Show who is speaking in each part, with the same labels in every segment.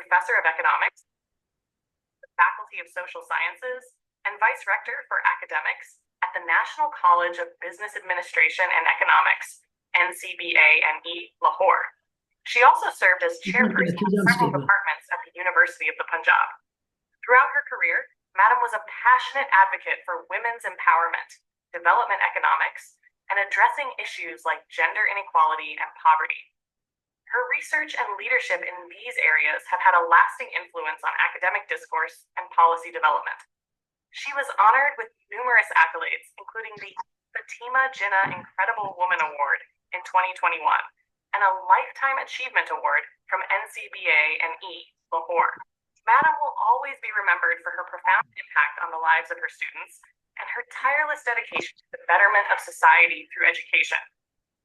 Speaker 1: Professor of Economics, the Faculty of Social Sciences, and Vice Rector for Academics at the National College of Business Administration and Economics, NCBA&E, Lahore. She also served as chairperson of several departments at the University of the Punjab. Throughout her career, Madam was a passionate advocate for women's empowerment, development economics, and addressing issues like gender inequality and poverty. Her research and leadership in these areas have had a lasting influence on academic discourse and policy development. She was honored with numerous accolades, including the Fatima Jinnah Incredible Woman Award in 2021 and a Lifetime Achievement Award from NCBA&E, Lahore. Madam will always be remembered for her profound impact on the lives of her students and her tireless dedication to the betterment of society through education.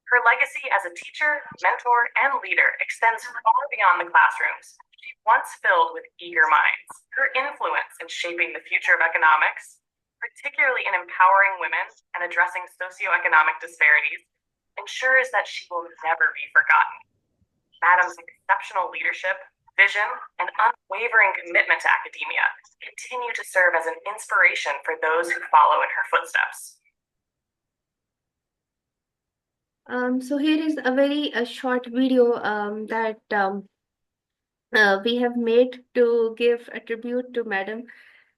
Speaker 1: Her legacy as a teacher, mentor, and leader extends far beyond the classrooms she once filled with eager minds. Her influence in shaping the future of economics, particularly in empowering women and addressing socioeconomic disparities, ensures that she will never be forgotten. Madam's exceptional leadership, vision, and unwavering commitment to academia continue to serve as an inspiration for those who follow in her footsteps.
Speaker 2: So here is a very short video that we have made to give a tribute to Madam.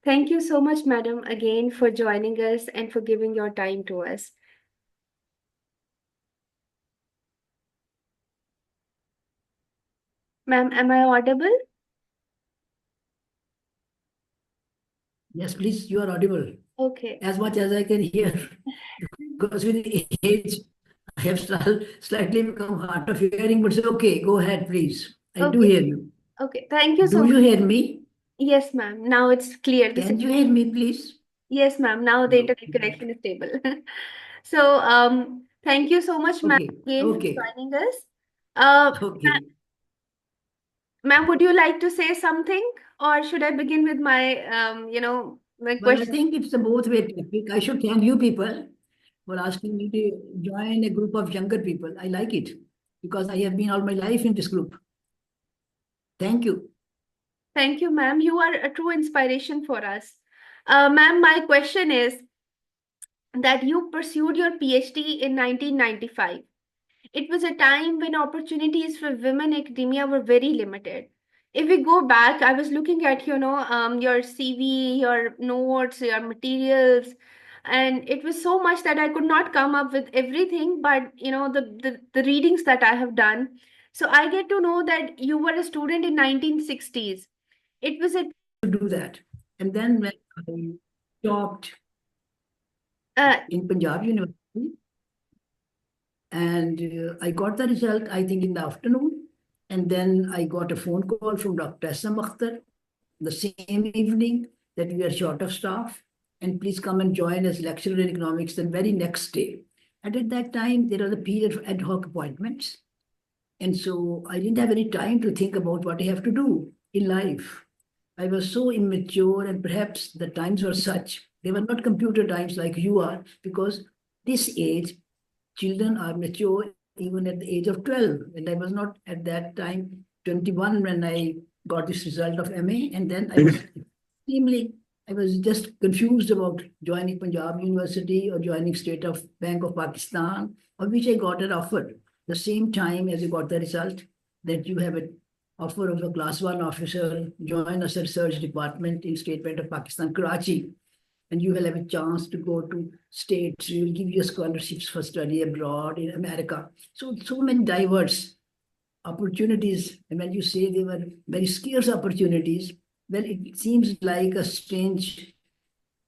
Speaker 2: Thank you so much, Madam, again for joining us and for giving your time to us. Ma'am, am I audible?
Speaker 3: Yes, please, you are audible.
Speaker 2: Okay.
Speaker 3: As much as I can hear. Because with age, I have slightly become hard of hearing, but it's okay. Go ahead, please. I do hear you.
Speaker 2: Okay, thank you so
Speaker 3: much.
Speaker 2: much.
Speaker 3: Do you hear me?
Speaker 2: Yes, ma'am. Now it's clear.
Speaker 3: Can you hear me, please?
Speaker 2: Yes, ma'am. Now the internet connection is stable. So, thank you so much, ma'am, again for joining us.
Speaker 3: Okay.
Speaker 2: Ma'am, would you like to say something, or should I begin with my, my
Speaker 3: Well, I
Speaker 2: question?
Speaker 3: think it's a both-way topic. I should thank you people for asking me to join a group of younger people. I like it because I have been all my life in this group. Thank you.
Speaker 2: Thank you, ma'am. You are a true inspiration for us. Ma'am, my question is that you pursued your PhD in 1995. It was a time when opportunities for women in academia were very limited. If we go back, I was looking at, your CV, your notes, your materials, and it was so much that I could not come up with everything, but, the readings that I have done. So I get to know that you were a student in 1960s. It was a...
Speaker 3: To do that. And then when I stopped in Punjab University, and I got the result, I think, in the afternoon. And then I got a phone call from Dr. Dr. the same evening that we are short of staff. And please come and join as lecturer in economics the very next day. And at that time, there was a period of ad hoc appointments. And so I didn't have any time to think about what I have to do in life. I was so immature, and perhaps the times were such. They were not computer times like you are, because this age, children are mature even at the age of 12. And I was not at that time 21 when I got this result of MA. And then I was just confused about joining Punjab University or joining State of Bank of Pakistan, of which I got an offer the same time as you got the result, that you have an offer of a class 1 officer, join us research department in State Bank of Pakistan, Karachi. And you will have a chance to go to states. We will give you scholarships for study abroad in America. So many diverse opportunities. And when you say they were very scarce opportunities, well, it seems like a strange,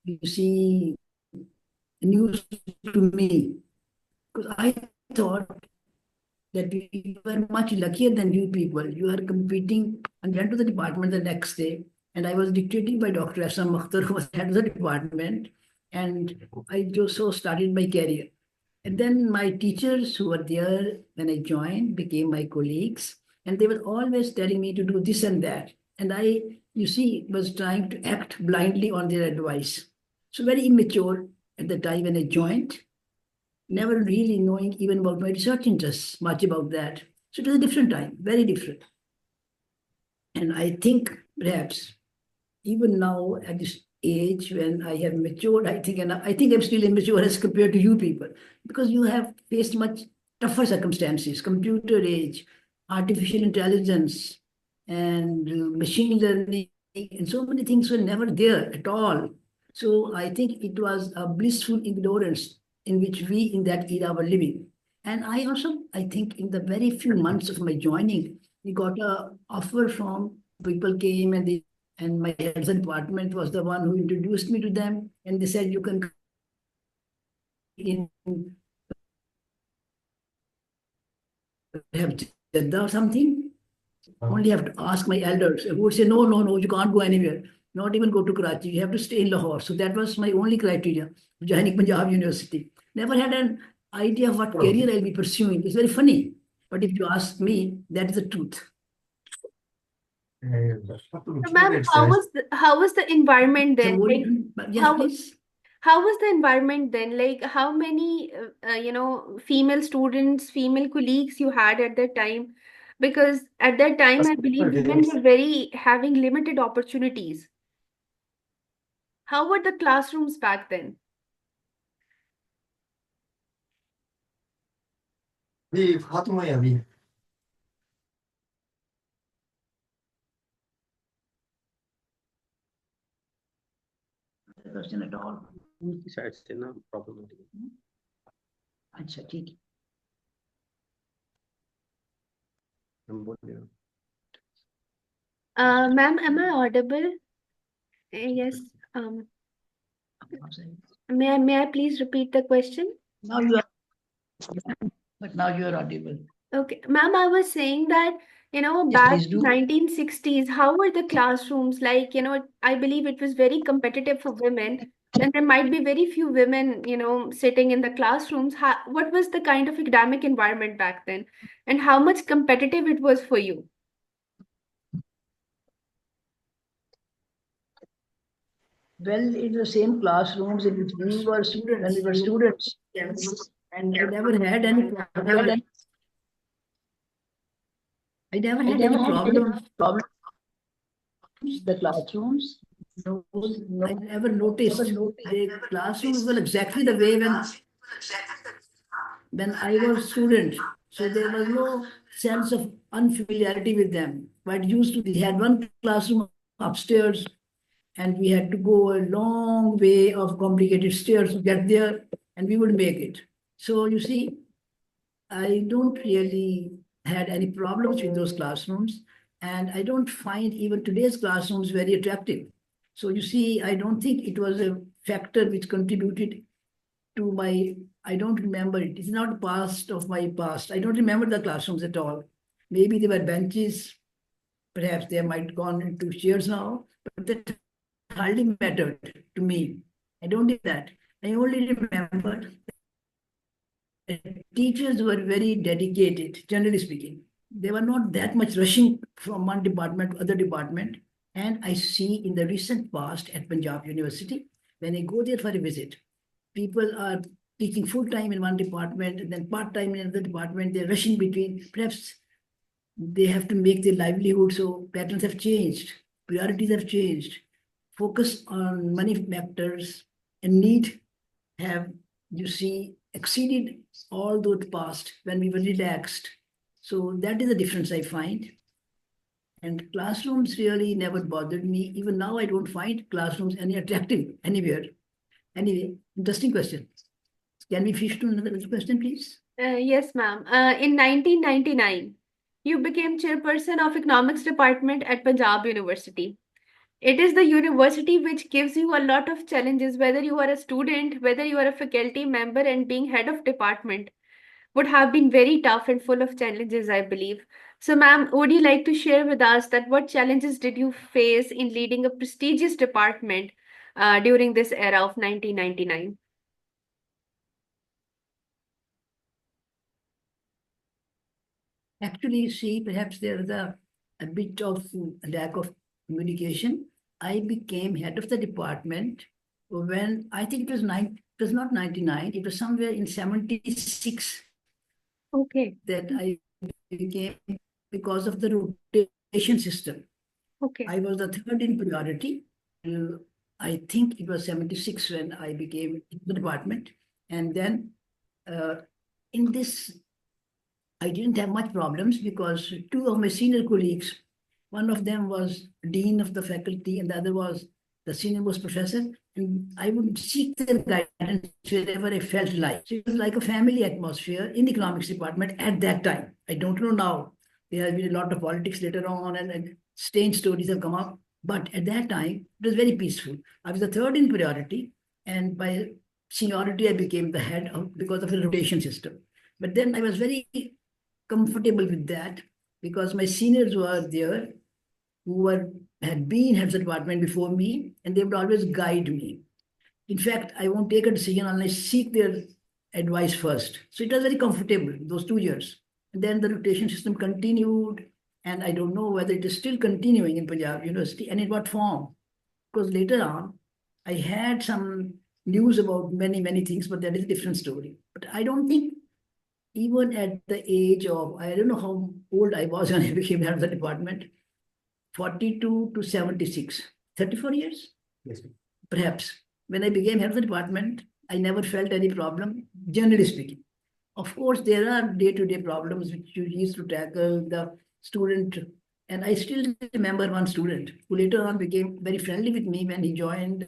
Speaker 3: news to me. Because I thought that we were much luckier than you people. You are competing, and went to the department the next day. And I was dictating by Dr. Dr. who was head of the department. And I just so started my career. And then my teachers who were there when I joined became my colleagues. And they were always telling me to do this and that. And I, was trying to act blindly on their advice. So very immature at the time when I joined, never really knowing even about my research interests, much about that. So it was a different time, very different. And I think perhaps even now at this age when I have matured, I think I'm still immature as compared to you people, because you have faced much tougher circumstances, computer age, artificial intelligence, and machine learning, and so many things were never there at all. So I think it was a blissful ignorance in which we in that era were living. And I think in the very few months of my joining, we got a offer from people came and my head of the department was the one who introduced me to them, and they said you can in have Jeddah or something. Only have to ask my elders who would say no, no, no, you can't go anywhere, not even go to Karachi, you have to stay in Lahore. So that was my only criteria joining Punjab University. Never had an idea of what career I'll be pursuing. It's very funny, but if you ask me, that is the truth.
Speaker 2: So, ma'am, how was the environment then?
Speaker 3: Yes,
Speaker 2: how
Speaker 3: please.
Speaker 2: how was the environment then? Like, how many female students, female colleagues you had at that time? Because at that time, I believe women were very having limited opportunities. How were the classrooms back then?
Speaker 3: Question at all.
Speaker 4: उनकी side से ना problem
Speaker 3: अच्छा ठीक है
Speaker 4: हम बोल रहे हैं
Speaker 2: Ma'am, am I audible? Yes. May I please repeat the question?
Speaker 3: Now you are, but now you are audible.
Speaker 2: Okay, ma'am, I was saying that,
Speaker 3: Yes,
Speaker 2: back
Speaker 3: please
Speaker 2: in
Speaker 3: do.
Speaker 2: 1960s, how were the classrooms like? I believe it was very competitive for women, and there might be very few women, sitting in the classrooms. What was the kind of academic environment back then, and how much competitive it was for you?
Speaker 3: Well, in the same classrooms in which we were students, and I never had any problem. I never had any problem. The classrooms. No, I never noticed. The classrooms were exactly the way when I was a student. So there was no sense of unfamiliarity with them. But used to, we had one classroom upstairs, and we had to go a long way of complicated stairs to get there, and we would make it. So you see, I don't really had any problems with those classrooms, and I don't find even today's classrooms very attractive. So you see, I don't think it was a factor which contributed to my, I don't remember it. It's not past of my past. I don't remember the classrooms at all. Maybe they were benches, perhaps they might gone into chairs now, but that hardly mattered to me. I don't do that. I only remember teachers were very dedicated, generally speaking. They were not that much rushing from one department to other department. And I see in the recent past at Punjab University, when I go there for a visit, people are teaching full time in one department and then part time in another department. They're rushing between. Perhaps they have to make their livelihood, so patterns have changed, priorities have changed, focus on money factors and need have, you see, exceeded all those past when we were relaxed. So that is the difference I find. And classrooms really never bothered me. Even now, I don't find classrooms any attractive anywhere. Anyway, interesting question. Can we fish to another question, please?
Speaker 2: Yes, ma'am. In 1999, you became chairperson of economics department at Punjab University. It is the university which gives you a lot of challenges, whether you are a student, whether you are a faculty member, and being head of department would have been very tough and full of challenges, I believe. So, ma'am, would you like to share with us that what challenges did you face in leading a prestigious department during this era of 1999?
Speaker 3: Actually, you see, perhaps there is a bit of lack of communication. I became head of the department when I think it was not 99, it was somewhere in 76
Speaker 2: Okay.
Speaker 3: that I became because of the rotation system.
Speaker 2: Okay.
Speaker 3: I was the third in priority. I think it was 76 when I became in the department. And then uh, in this, I didn't have much problems because two of my senior colleagues, one of them was dean of the faculty and the other was the senior most professor. And I would seek their guidance wherever I felt like. So it was like a family atmosphere in the economics department at that time. I don't know now. There has been a lot of politics later on and strange stories have come up. But at that time, it was very peaceful. I was the third in priority, and by seniority, I became the head because of the rotation system. But then I was very comfortable with that because my seniors were there who had been heads of department before me, and they would always guide me. In fact, I won't take a decision unless I seek their advice first. So it was very comfortable those 2 years. And then the rotation system continued, and I don't know whether it is still continuing in Punjab University and in what form. Because later on, I had some news about many things, but that is a different story. But I don't think even at the age of, I don't know how old I was when I became head of the department, 42 to 76, 34 years?
Speaker 4: Yes.
Speaker 3: Perhaps. When I became head of the department, I never felt any problem, generally speaking. Of course, there are day-to-day problems which you used to tackle the student. And I still remember one student who later on became very friendly with me when he joined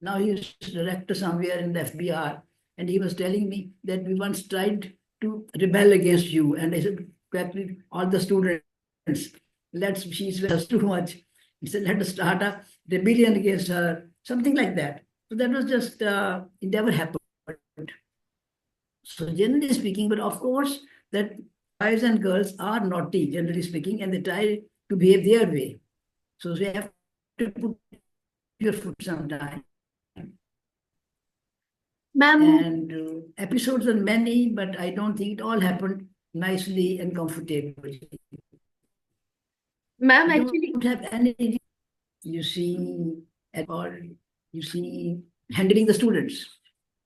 Speaker 3: now he's director somewhere in the FBR, and he was telling me that we once tried to rebel against you. And I said, practically all the students, she's with us too much. He said, let us start a rebellion against her, something like that. So that was just, it never happened. So generally speaking, but of course, that boys and girls are naughty, generally speaking, and they try to behave their way. So you have to put your foot sometime.
Speaker 2: Ma'am,
Speaker 3: And episodes are many, but I don't think it all happened nicely and comfortably.
Speaker 2: ma'am,
Speaker 3: I
Speaker 2: actually,
Speaker 3: don't have any, you see, at all, you see, handling the students.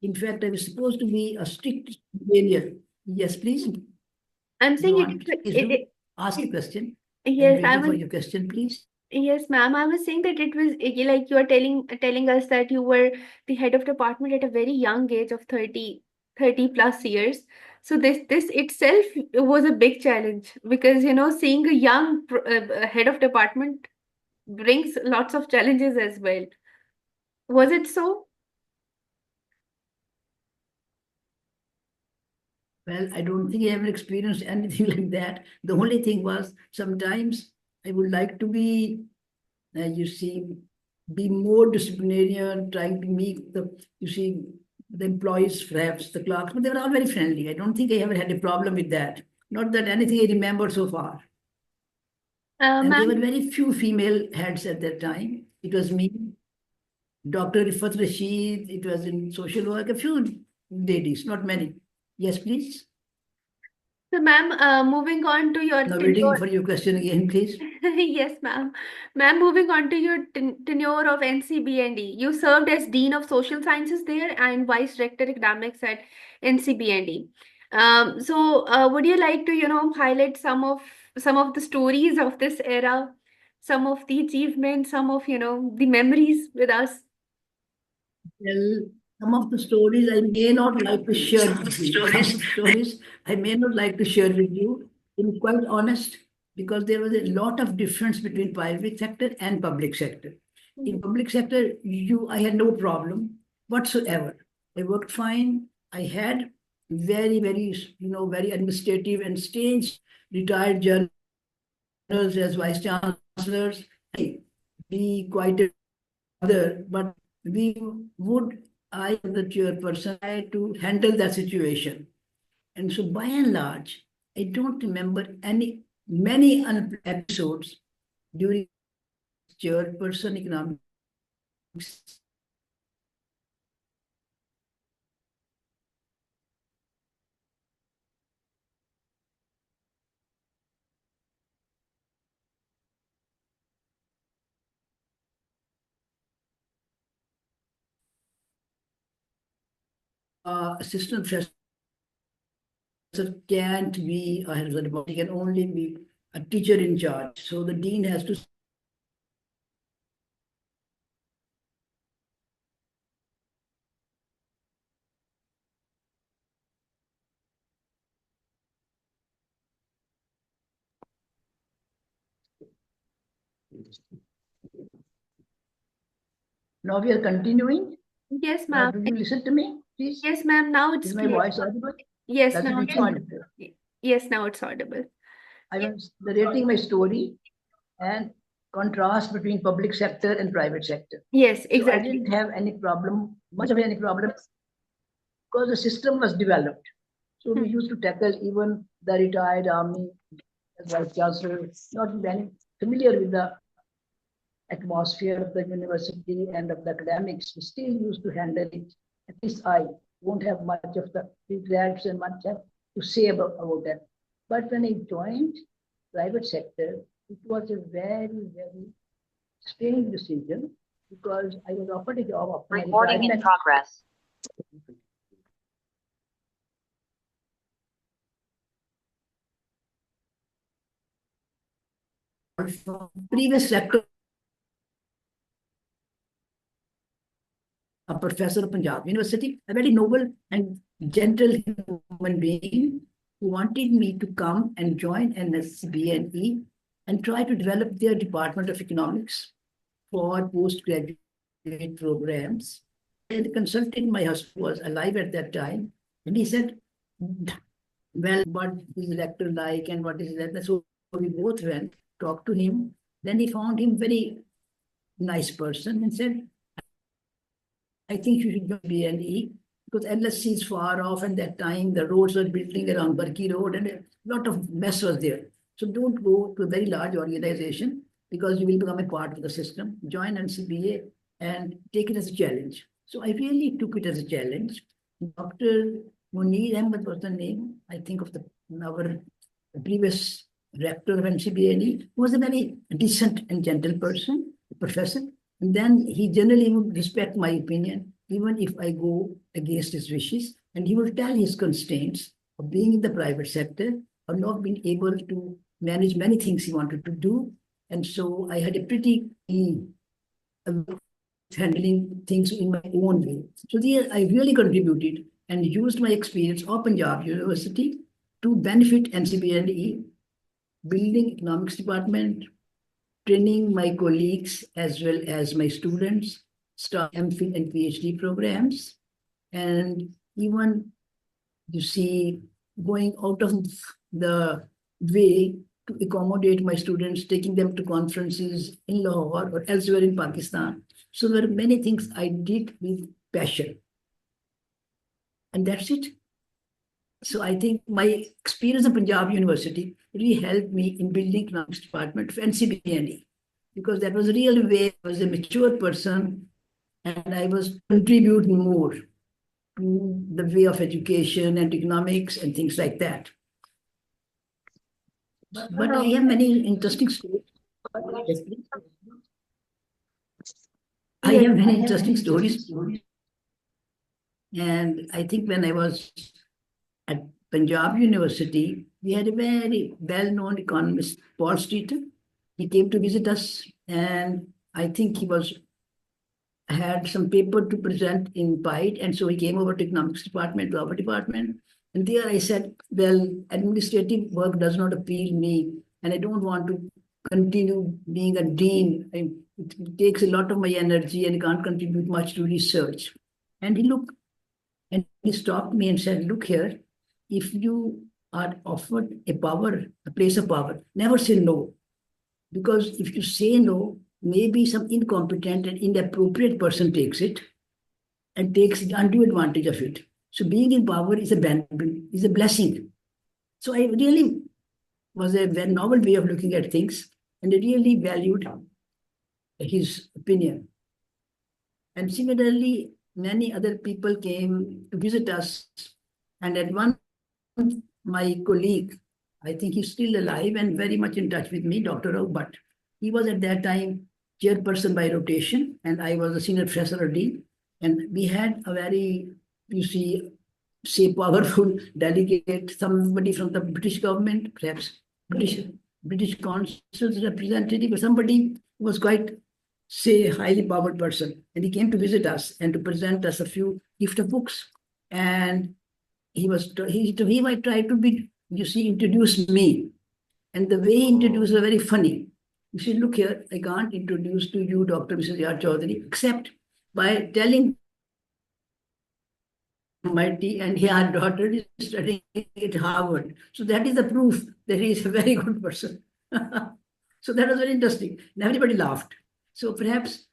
Speaker 3: In fact, I was supposed to be a strict disciplinarian. Yes, please.
Speaker 2: I'm
Speaker 3: You
Speaker 2: saying
Speaker 3: want, please do
Speaker 2: it,
Speaker 3: ask a question. I'm
Speaker 2: yes, I
Speaker 3: waiting for
Speaker 2: was,
Speaker 3: your question, please.
Speaker 2: yes, ma'am. I was saying that it was like you are telling us that you were the head of department at a very young age of 30 plus years. So this itself was a big challenge because seeing a young head of department brings lots of challenges as well. Was it so?
Speaker 3: Well, I don't think I ever experienced anything like that. The only thing was sometimes I would like to be you see, be more disciplinarian, trying to make the employees, perhaps the clerks, but they were all very friendly. I don't think I ever had a problem with that. Not that anything I remember so far. And there were
Speaker 2: Ma'am,
Speaker 3: very few female heads at that time. It was me, Dr. Rifat Rashid, it was in social work, a few ladies, not many. Yes, please.
Speaker 2: so ma'am, moving on to your
Speaker 3: Now waiting
Speaker 2: tenure.
Speaker 3: for your question again, please.
Speaker 2: Yes, ma'am. Ma'am, moving on to your tenure of NCBA&E. You served as Dean of Social Sciences there and Vice Rector Academics at NCBA&E. Would you like to, highlight some of the stories of this era, some of the achievements, some of, the memories with us?
Speaker 3: Well, some of the stories I may not like to share with you. Some of the stories I may not like to share with you, to be quite honest, because there was a lot of difference between private sector and public sector. In public sector, I had no problem whatsoever. I worked fine. I had very, very administrative and strange retired journals as vice chancellors. Be quite a other, but we would, I, the chairperson, try to handle that situation. And so by and large, I don't remember many episodes during chairperson economics assistant professor can't be a head of the department. He can only be a teacher in charge. So the dean has to Now we are continuing.
Speaker 2: Yes,
Speaker 3: Now,
Speaker 2: ma'am.
Speaker 3: do you listen to me, please?
Speaker 2: Yes, ma'am. Now it's
Speaker 3: Is my
Speaker 2: clear.
Speaker 3: voice audible?
Speaker 2: Yes,
Speaker 3: Does
Speaker 2: now
Speaker 3: it
Speaker 2: it's
Speaker 3: reach
Speaker 2: audible.
Speaker 3: audible?
Speaker 2: Yes, now it's audible.
Speaker 3: I was narrating my story and contrast between public sector and private sector.
Speaker 2: Yes,
Speaker 3: So I
Speaker 2: exactly.
Speaker 3: didn't have any problem, much of any problem, because the system was developed. So we used to tackle even the retired army as vice chancellor, not very familiar with the atmosphere of the university and of the academics. We still used to handle it. At least I won't have much of the regrets and much to say about that. But when I joined private sector, it was a very, very strange decision because I was offered a job after my
Speaker 1: Recording in
Speaker 3: retirement.
Speaker 1: progress.
Speaker 3: Previous rector, a professor of Punjab University, a very noble and gentle human being who wanted me to come and join NCBA&E and try to develop their Department of Economics for postgraduate programs. And consulted, my husband was alive at that time, and he said, well, what is the rector like and what is that? So we both went, talked to him. Then he found him very nice person and said, I think you should join B&E because LSC is far off, and that time the roads were building around Barki Road and a lot of mess was there. So don't go to a very large organization because you will become a part of the system. Join NCBA and take it as a challenge. So I really took it as a challenge. Dr. Munir Ahmed was the name, I think, of our previous rector of NCBA&E, who was a very decent and gentle person, professor. And then he generally would respect my opinion, even if I go against his wishes. And he will tell his constraints of being in the private sector or not being able to manage many things he wanted to do. And so I had a pretty handling things in my own way. So there I really contributed and used my experience of Punjab University to benefit NCBA&E, building economics department, training my colleagues as well as my students, start MPhil and PhD programs, and even, you see, going out of the way to accommodate my students, taking them to conferences in Lahore or elsewhere in Pakistan. So there are many things I did with passion. And that's it. So I think my experience at Punjab University really helped me in building economics department for NCBA&E, because that was really where I was a mature person and I was contributing more to the way of education and economics and things like that. But I have many interesting stories. Yes, please. I have many interesting stories. And I think when I was at Punjab University, we had a very well-known economist, Paul Streeter. He came to visit us, and I think he had some paper to present in PIDE, and so he came over to economics department, to our department. And there I said, well, administrative work does not appeal me, and I don't want to continue being a dean. It takes a lot of my energy and I can't contribute much to research. And he looked, and he stopped me and said, look here, if you are offered a power, a place of power, never say no. Because if you say no, maybe some incompetent and inappropriate person takes it and takes undue advantage of it. So being in power is a blessing. So I really was a very novel way of looking at things, and I really valued his opinion. And similarly, many other people came to visit us. And at one, my colleague, I think he's still alive and very much in touch with me, Dr. But he was at that time chairperson by rotation, and I was a senior professor or dean. And we had a very, you see, say powerful delegate, somebody from the British government, perhaps British British Council's representative or somebody who was quite, say, highly powered person. And he came to visit us and to present us a few gift of books. And he might try to be, introduce me. And the way he introduced was very funny. He said, look here, I can't introduce to you Dr. Mrs. R. Chaudhary, except by telling mighty and her daughter is studying at Harvard. So that is the proof that he is a very good person. So that was very interesting. And everybody laughed. So perhaps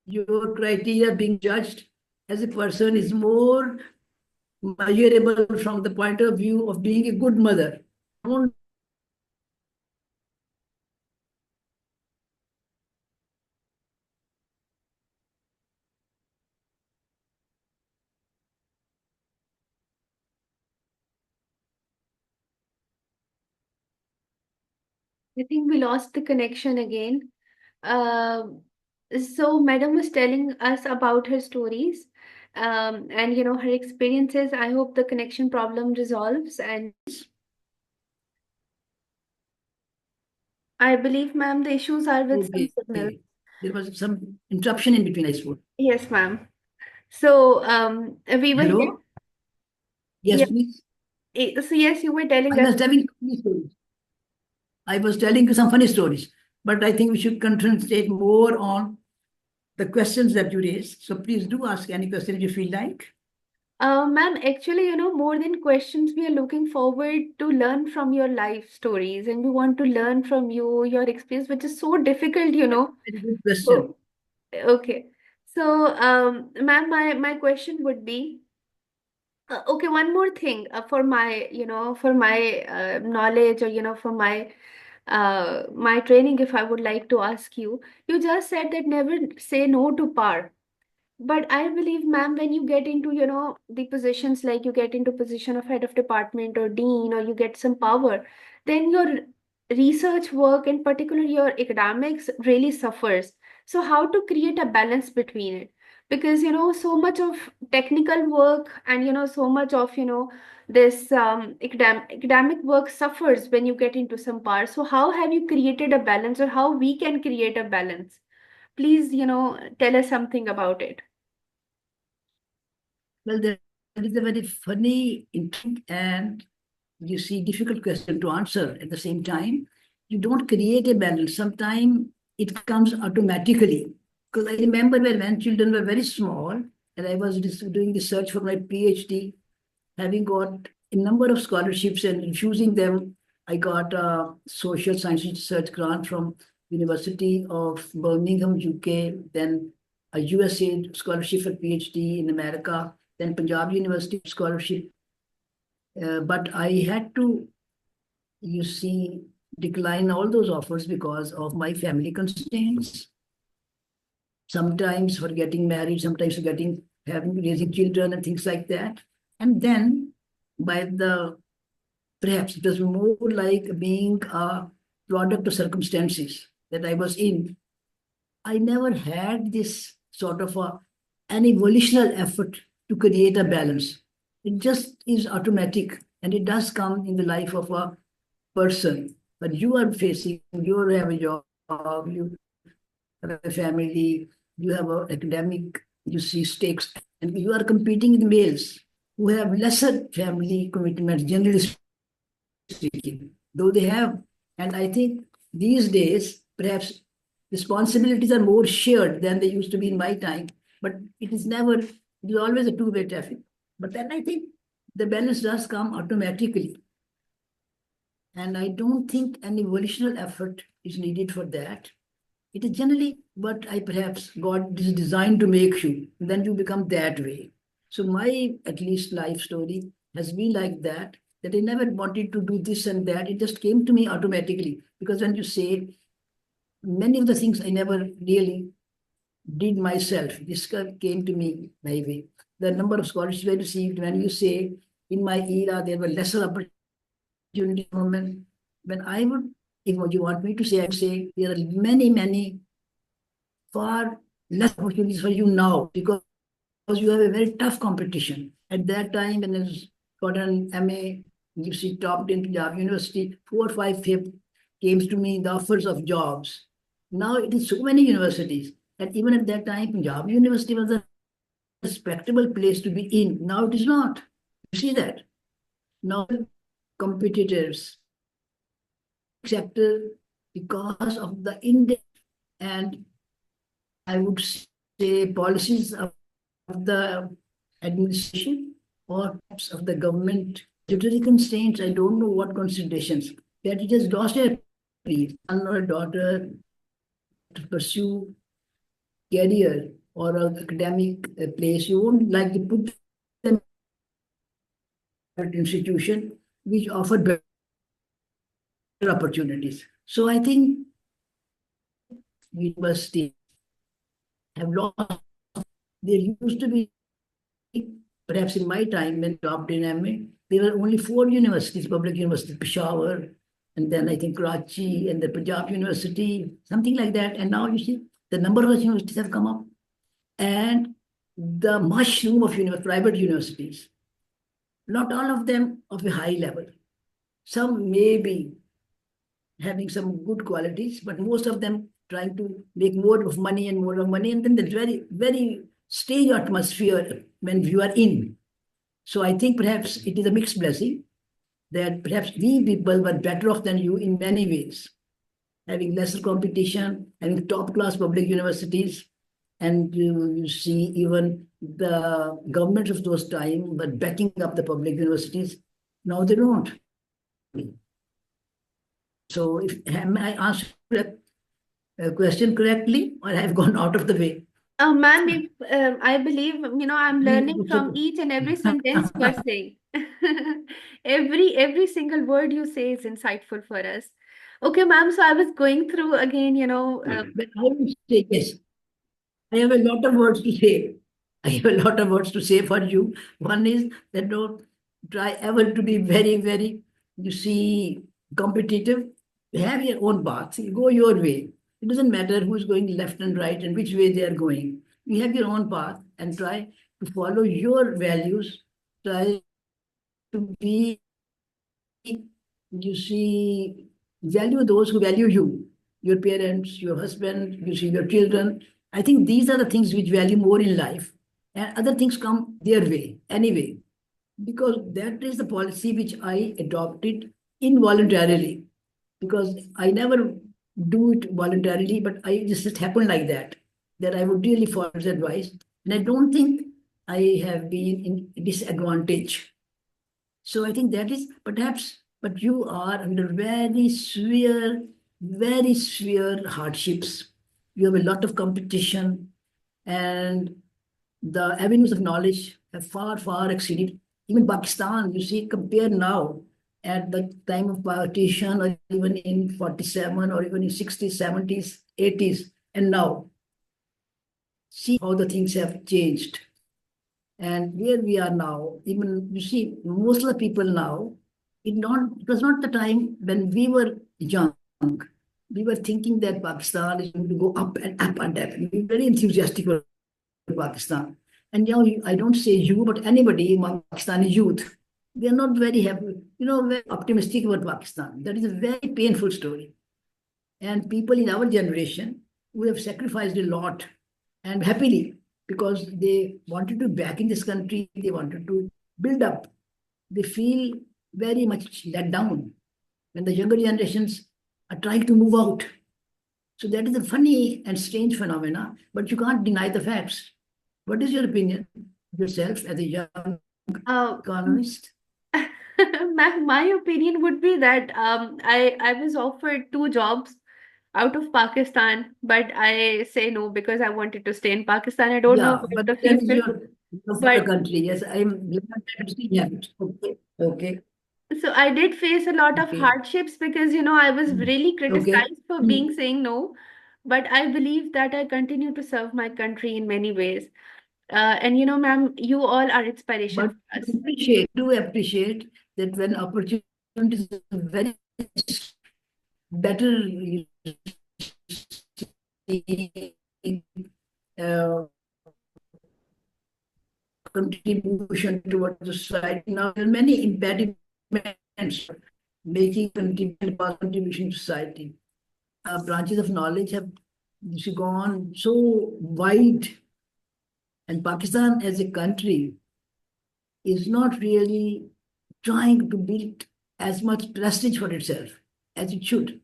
Speaker 3: your criteria being judged as a person is more measurable from the point of view of being a good mother. Don't
Speaker 2: I think we lost the connection again. So Madam was telling us about her stories, and her experiences. I hope the connection problem resolves. And I believe, ma'am, the issues are with some signal.
Speaker 3: okay. There was some interruption in between, I suppose.
Speaker 2: Yes, ma'am. So we were
Speaker 3: Hello? Yes,
Speaker 2: yeah.
Speaker 3: please.
Speaker 2: So yes, you were telling
Speaker 3: I
Speaker 2: us.
Speaker 3: was telling funny stories. I was telling you some funny stories, but I think we should concentrate more on the questions that you raised. So please do ask any question you feel like.
Speaker 2: Ma'am, actually, more than questions, we are looking forward to learn from your life stories, and we want to learn from you, your experience, which is so difficult.
Speaker 3: Very good question.
Speaker 2: So, okay. So, ma'am, my question would be, okay, one more thing, for my knowledge, or for my training, if I would like to ask you, you just said that never say no to power. But I believe, ma'am, when you get into, the positions, like you get into position of head of department or dean, or you get some power, then your research work, in particular your academics, really suffers. So how to create a balance between it? Because, so much of technical work and, so much of, this academic work suffers when you get into some power. So how have you created a balance, or how we can create a balance? Please, tell us something about it.
Speaker 3: Well, that is a very funny, interesting, and difficult question to answer at the same time. You don't create a balance. Sometimes it comes automatically. Because I remember when children were very small, and I was doing research for my PhD, having got a number of scholarships and refusing them. I got a social science research grant from University of Birmingham, UK, then a USA scholarship for PhD in America, then Punjab University scholarship. But I had to, decline all those offers because of my family constraints. Sometimes for getting married, sometimes for raising children and things like that. And then perhaps it was more like being a product of circumstances that I was in. I never had this sort of an volitional effort to create a balance. It just is automatic, and it does come in the life of a person. But you are facing, you have a job, you have a family, you have an academic, stakes, and you are competing with males who have lesser family commitments, generally speaking, though they have. And I think these days, perhaps responsibilities are more shared than they used to be in my time, but it is always a two-way traffic. But then I think the balance does come automatically. And I don't think any volitional effort is needed for that. It is generally what perhaps God is designed to make you, and then you become that way. So my, at least, life story has been like that I never wanted to do this and that. It just came to me automatically. Because when you say, many of the things I never really did myself, this came to me my way. The number of scholarships I received, when you say, in my era, there were lesser opportunities for women. When I would, if what you want me to say, I would say there are many, many far less opportunities for you now, because you have a very tough competition. At that time, when I got an MA, topped in Punjab University, 4 or 5 fifth, came to me the offers of jobs. Now it is so many universities. And even at that time, Punjab University was a respectable place to be in. Now it is not. You see that. Now competitors sector because of the index and I would say policies of the administration or perhaps of the government, budgetary constraints, I don't know what considerations, that it has lost a son or a daughter to pursue career or an academic place. You won't like to put them at an institution which offer better opportunities. So I think universities have lost. There used to be, perhaps in my time when top dynamic, there were only 4 universities, public universities, Peshawar, and then I think Karachi and the Punjab University, something like that. And now you see the number of universities have come up and the mushroom of private universities, not all of them of a high level. Some may be having some good qualities, but most of them trying to make more of money and more of money. And then the very, very strange atmosphere when you are in. So I think perhaps it is a mixed blessing that perhaps we people were better off than you in many ways, having lesser competition, having top class public universities. And you see even the governments of those times were backing up the public universities. Now they don't. So if am I answering the question correctly or I've gone out of the way?
Speaker 2: Ma'am, I believe, I'm learning from each and every sentence you are saying. Every single word you say is insightful for us. Okay, ma'am, so I was going through again,
Speaker 3: But I will say yes. I have a lot of words to say. I have a lot of words to say for you. One is that don't try ever to be very, very, you see, competitive. Have your own path. You go your way. It doesn't matter who's going left and right and which way they are going. You have your own path and try to follow your values. Try to be, you see, value those who value you, your parents, your husband, you see, your children. I think these are the things which value more in life. And other things come their way anyway, because that is the policy which I adopted involuntarily, because I never do it voluntarily, but I just it happened like that, that I would really follow his advice. And I don't think I have been in disadvantage. So I think that is perhaps, but you are under very severe hardships. You have a lot of competition, and the avenues of knowledge have far exceeded. Even Pakistan, you see, compare now at the time of partition, or even in 47, or even in 60s, 70s, 80s, and now. See how the things have changed. And where we are now, even you see, most of the people now, it was not the time when we were young. We were thinking that Pakistan is going to go up and up and up. We were very enthusiastic about Pakistan. And now I don't say you, but anybody among Pakistani youth, they are not very happy, very optimistic about Pakistan. That is a very painful story. And people in our generation who have sacrificed a lot and happily, because they wanted to back in this country, they wanted to build up. They feel very much let down when the younger generations are trying to move out. So that is a funny and strange phenomena, but you can't deny the facts. What is your opinion yourself as a young economist?
Speaker 2: My opinion would be that I was offered 2 jobs out of Pakistan, but I say no because I wanted to stay in Pakistan. I don't know
Speaker 3: Yeah,
Speaker 2: about
Speaker 3: but
Speaker 2: the
Speaker 3: that is
Speaker 2: future,
Speaker 3: your love for the
Speaker 2: but
Speaker 3: country. Yes, I'm glad to see that. Okay, okay,
Speaker 2: so I did face a lot of
Speaker 3: okay,
Speaker 2: hardships because I was really
Speaker 3: okay.
Speaker 2: criticized for being saying no, but I believe that I continue to serve my country in many ways. And ma'am, you all are inspiration
Speaker 3: But
Speaker 2: for us.
Speaker 3: do appreciate that when opportunities are very better, you see, uh, contribution towards the society. Now, there are many impediments. making contribution to society. Branches of knowledge have gone so wide, and Pakistan as a country is not really trying to build as much prestige for itself as it should.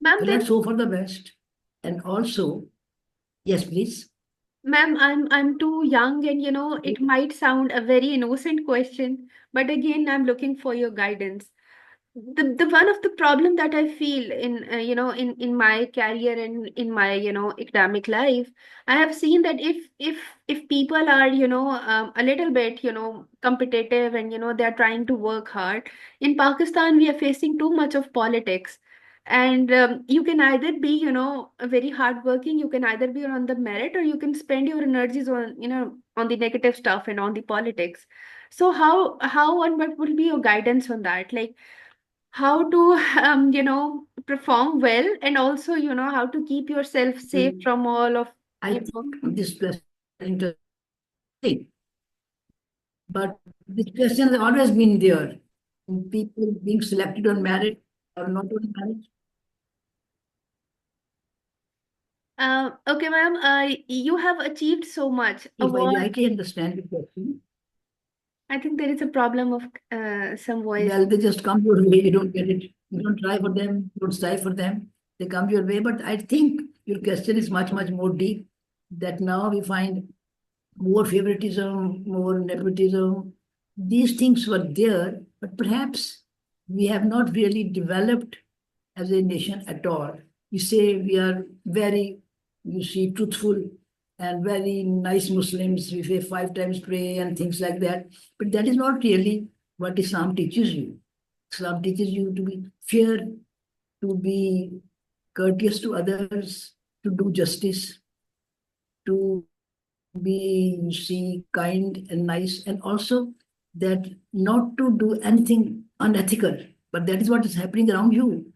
Speaker 2: Ma'am,
Speaker 3: So let's hope for the best. And also, yes, please.
Speaker 2: ma'am, I'm too young, and it might sound a very innocent question, but again, I'm looking for your guidance. The one of the problem that I feel in in my career and in my academic life, I have seen that if people are a little bit competitive, and they're trying to work hard. In Pakistan, we are facing too much of politics, and you can either be a very hardworking, you can either be on the merit, or you can spend your energies on on the negative stuff and on the politics. So how and what will be your guidance on that, like how to perform well, and also how to keep yourself safe from all of
Speaker 3: I
Speaker 2: you
Speaker 3: think
Speaker 2: know
Speaker 3: this question is interesting, but this question has always been there. People being selected on merit or not on merit.
Speaker 2: okay, ma'am, you have achieved so much
Speaker 3: If I
Speaker 2: award.
Speaker 3: rightly understand the question,
Speaker 2: I think there is a problem of some voice.
Speaker 3: well, they just come your way, you don't get it. You don't try for them, you don't strive for them. They come your way. But I think your question is much, much more deep, that now we find more favoritism, more nepotism. These things were there, but perhaps we have not really developed as a nation at all. We say we are very, you see, truthful and very nice Muslims. We say 5 times pray and things like that. But that is not really what Islam teaches you. Islam teaches you to be fair, to be courteous to others, to do justice, to be, you see, kind and nice, and also that not to do anything unethical. But that is what is happening around you.